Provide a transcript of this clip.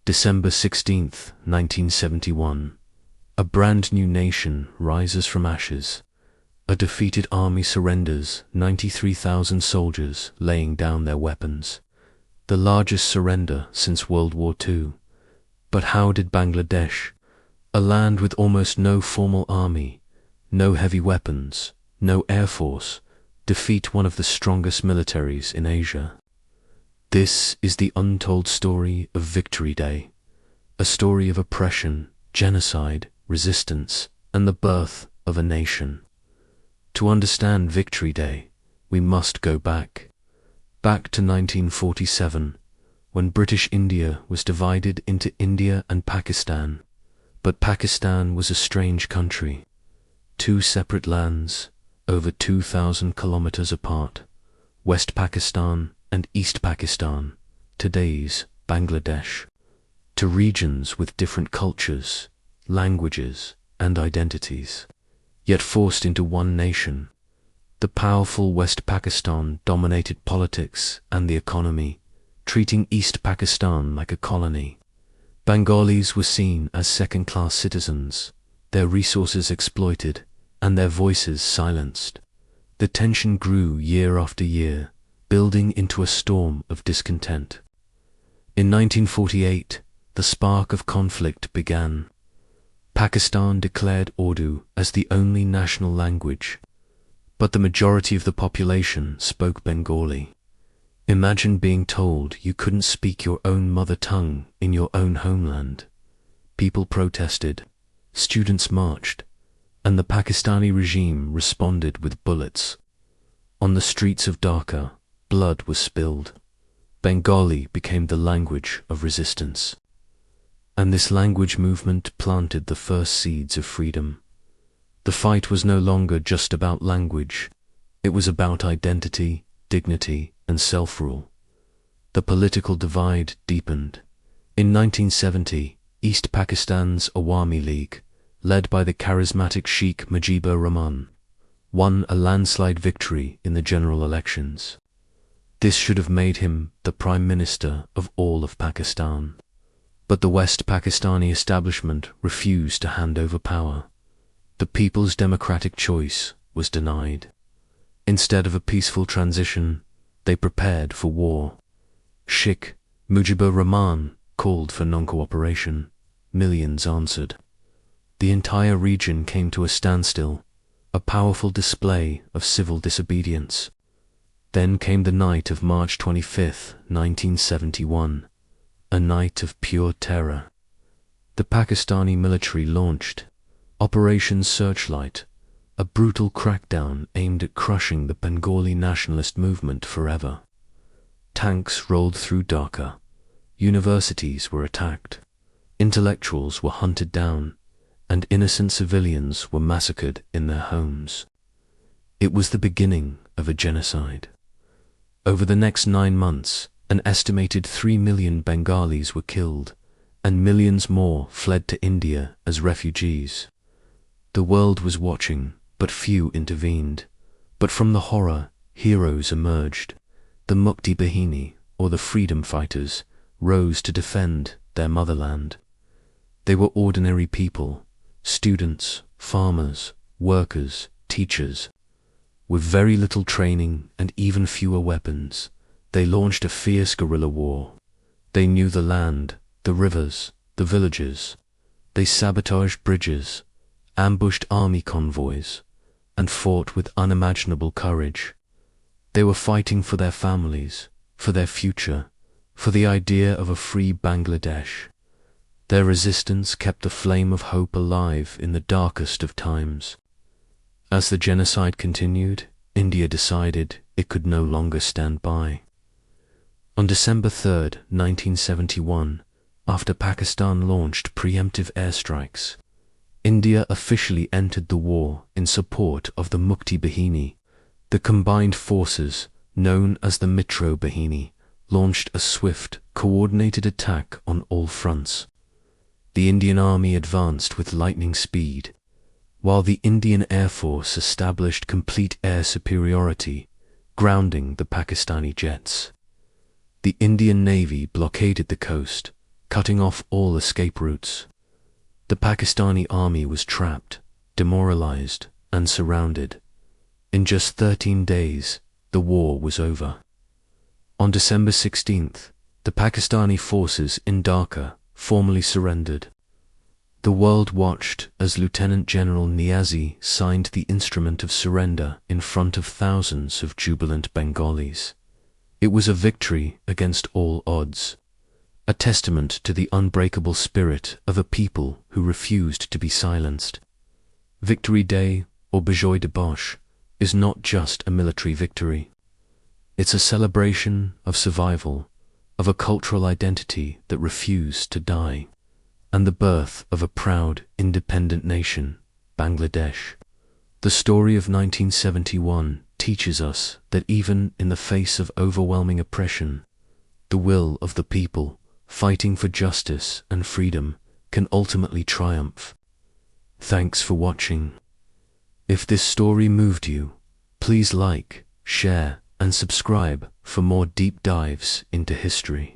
December 16th, 1971. A brand new nation rises from ashes. A defeated army surrenders, 93,000 soldiers laying down their weapons. The largest surrender since World War II. But how did Bangladesh, a land with almost no formal army, no heavy weapons, no air force, defeat one of the strongest militaries in Asia? This is the untold story of Victory Day, a story of oppression, genocide, resistance, and the birth of a nation. To understand Victory Day, we must go back to 1947, when British India was divided into India and Pakistan. But Pakistan was a strange country, two separate lands, over 2,000 kilometers apart, West Pakistan and East Pakistan, today's Bangladesh, to regions with different cultures, languages, and identities, yet forced into one nation. The powerful West Pakistan dominated politics and the economy, treating East Pakistan like a colony. Bengalis were seen as second-class citizens, their resources exploited, and their voices silenced. The tension grew year after year, building into a storm of discontent. In 1948, the spark of conflict began. Pakistan declared Urdu as the only national language, but the majority of the population spoke Bengali. Imagine being told you couldn't speak your own mother tongue in your own homeland. People protested, students marched, and the Pakistani regime responded with bullets. On the streets of Dhaka, blood was spilled. Bengali became the language of resistance. And this language movement planted the first seeds of freedom. The fight was no longer just about language. It was about identity, dignity, and self-rule. The political divide deepened. In 1970, East Pakistan's Awami League, led by the charismatic Sheikh Mujibur Rahman, won a landslide victory in the general elections. This should have made him the Prime Minister of all of Pakistan. But the West Pakistani establishment refused to hand over power. The people's democratic choice was denied. Instead of a peaceful transition, they prepared for war. Sheikh Mujibur Rahman called for non-cooperation. Millions answered. The entire region came to a standstill, a powerful display of civil disobedience. Then came the night of March 25, 1971, a night of pure terror. The Pakistani military launched Operation Searchlight, a brutal crackdown aimed at crushing the Bengali nationalist movement forever. Tanks rolled through Dhaka, universities were attacked, intellectuals were hunted down, and innocent civilians were massacred in their homes. It was the beginning of a genocide. Over the next 9 months, an estimated 3 million Bengalis were killed, and millions more fled to India as refugees. The world was watching, but few intervened. But from the horror, heroes emerged. The Mukti Bahini, or the freedom fighters, rose to defend their motherland. They were ordinary people, students, farmers, workers, teachers. With very little training and even fewer weapons, they launched a fierce guerrilla war. They knew the land, the rivers, the villages. They sabotaged bridges, ambushed army convoys, and fought with unimaginable courage. They were fighting for their families, for their future, for the idea of a free Bangladesh. Their resistance kept the flame of hope alive in the darkest of times. As the genocide continued, India decided it could no longer stand by. On December 3, 1971, after Pakistan launched preemptive airstrikes, India officially entered the war in support of the Mukti Bahini. The combined forces, known as the Mitro Bahini, launched a swift, coordinated attack on all fronts. The Indian Army advanced with lightning speed, while the Indian Air Force established complete air superiority, grounding the Pakistani jets. The Indian Navy blockaded the coast, cutting off all escape routes. The Pakistani army was trapped, demoralized, and surrounded. In just 13 days, the war was over. On December 16th, the Pakistani forces in Dhaka formally surrendered. The world watched as Lieutenant General Niazi signed the instrument of surrender in front of thousands of jubilant Bengalis. It was a victory against all odds, a testament to the unbreakable spirit of a people who refused to be silenced. Victory Day, or Bijoy Dibosh, is not just a military victory. It's a celebration of survival, of a cultural identity that refused to die, and the birth of a proud, independent nation, Bangladesh. The story of 1971 teaches us that even in the face of overwhelming oppression, the will of the people fighting for justice and freedom can ultimately triumph. Thanks for watching. If this story moved you, please like, share, and subscribe for more deep dives into history.